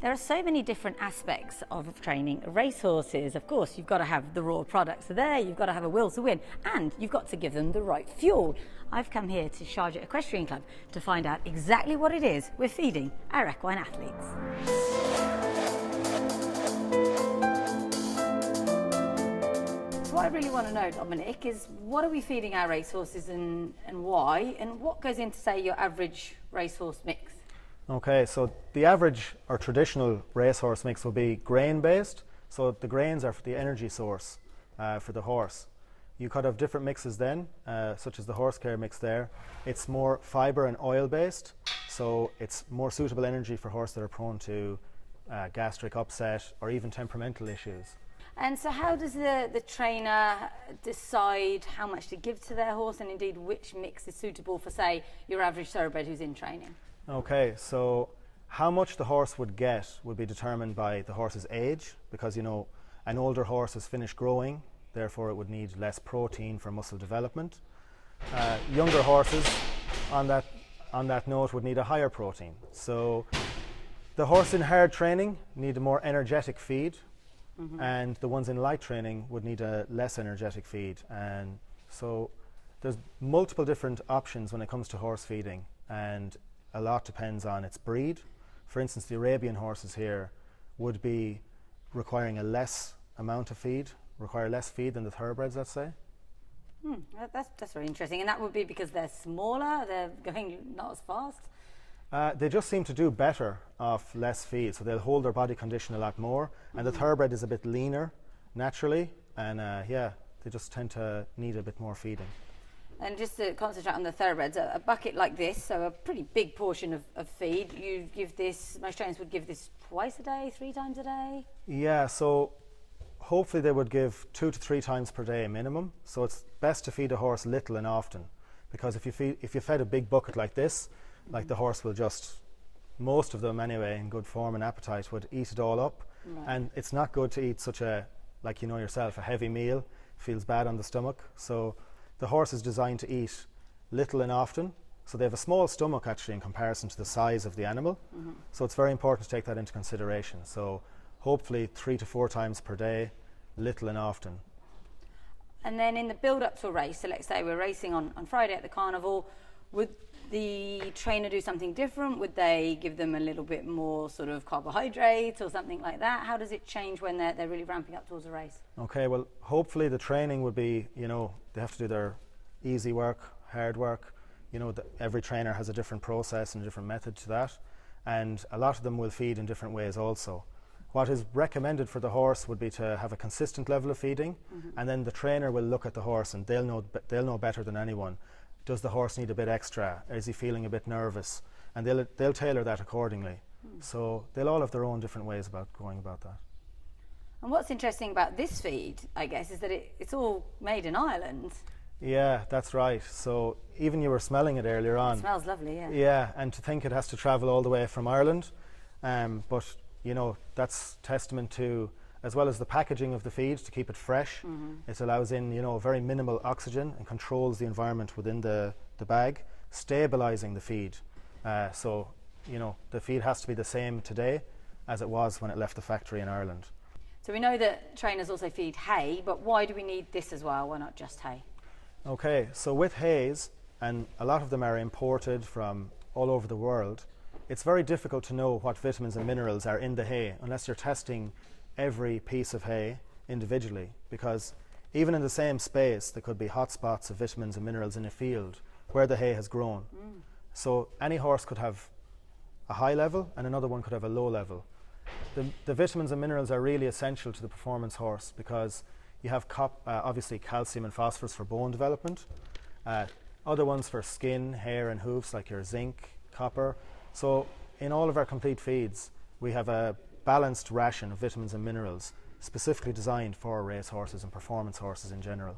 There are so many different aspects of training racehorses. Of course, you've got to have the raw products there, you've got to have a will to win, and you've got to give them the right fuel. I've come here to Sharjah Equestrian Club to find out exactly what it is we're feeding our equine athletes. So what I really want to know, Dominic, is what are we feeding our racehorses and why, and what goes into, say, your average racehorse mix? Okay, so the average or traditional racehorse mix will be grain-based. So the grains are for the energy source for the horse. You could have different mixes then, such as the horse care mix there. It's more fibre and oil-based, so it's more suitable energy for horses that are prone to gastric upset or even temperamental issues. And so how does the trainer decide how much to give to their horse, and indeed which mix is suitable for, say, your average thoroughbred who's in training? Okay, so how much the horse would get would be determined by the horse's age, because an older horse has finished growing, therefore it would need less protein for muscle development. Younger horses on that note would need a higher protein. So the horse in hard training need a more energetic feed, and the ones in light training would need a less energetic feed. And so there's multiple different options when it comes to horse feeding, and a lot depends on its breed. For instance, the Arabian horses here would be requiring a less amount of feed, require less feed than the thoroughbreds, let's say. That's very interesting. And that would be because they're smaller, they're going not as fast? They just seem to do better off less feed, so they'll hold their body condition a lot more. And the thoroughbred is a bit leaner naturally, and they just tend to need a bit more feeding. And just to concentrate on the thoroughbreds, a bucket like this, so a pretty big portion of feed, you give this, most trainers would give this twice a day, 3 times a day? Yeah, so hopefully they would give 2 to 3 times per day minimum. So it's best to feed a horse little and often, because if you fed a big bucket like this, like the horse will just, most of them anyway, in good form and appetite, would eat it all up. Right. And it's not good to eat such a, like you know yourself, a heavy meal. Feels bad on the stomach. So the horse is designed to eat little and often, so they have a small stomach actually in comparison to the size of the animal. So it's very important to take that into consideration. So hopefully 3 to 4 times per day, little and often. And then in the build-up to a race, so let's say we're racing on Friday at the carnival, would the trainer do something different? Would they give them a little bit more sort of carbohydrates or something like that? How does it change when they're really ramping up towards a race? Okay, well, hopefully the training would be, they have to do their easy work, hard work. Every trainer has a different process and a different method to that, and a lot of them will feed in different ways also. What is recommended for the horse would be to have a consistent level of feeding, and then the trainer will look at the horse and they'll know better than anyone. Does the horse need a bit extra? Is he feeling a bit nervous? And they'll tailor that accordingly. So they'll all have their own different ways about going about that. And what's interesting about this feed, I guess, is that it's all made in Ireland. Yeah, that's right. So even you were smelling it earlier on. It smells lovely, yeah. Yeah, and to think it has to travel all the way from Ireland. But, that's testament to, as well as the packaging of the feed to keep it fresh, it allows in, very minimal oxygen and controls the environment within the bag, stabilizing the feed. So, the feed has to be the same today as it was when it left the factory in Ireland. So we know that trainers also feed hay, but why do we need this as well? Why not just hay? Okay, so with hays, and a lot of them are imported from all over the world, it's very difficult to know what vitamins and minerals are in the hay unless you're testing every piece of hay individually, because even in the same space there could be hot spots of vitamins and minerals in a field where the hay has grown. So any horse could have a high level and another one could have a low level. The vitamins and minerals are really essential to the performance horse, because you have obviously calcium and phosphorus for bone development, other ones for skin, hair and hoofs like your zinc, copper. So in all of our complete feeds we have a balanced ration of vitamins and minerals specifically designed for race horses and performance horses in general.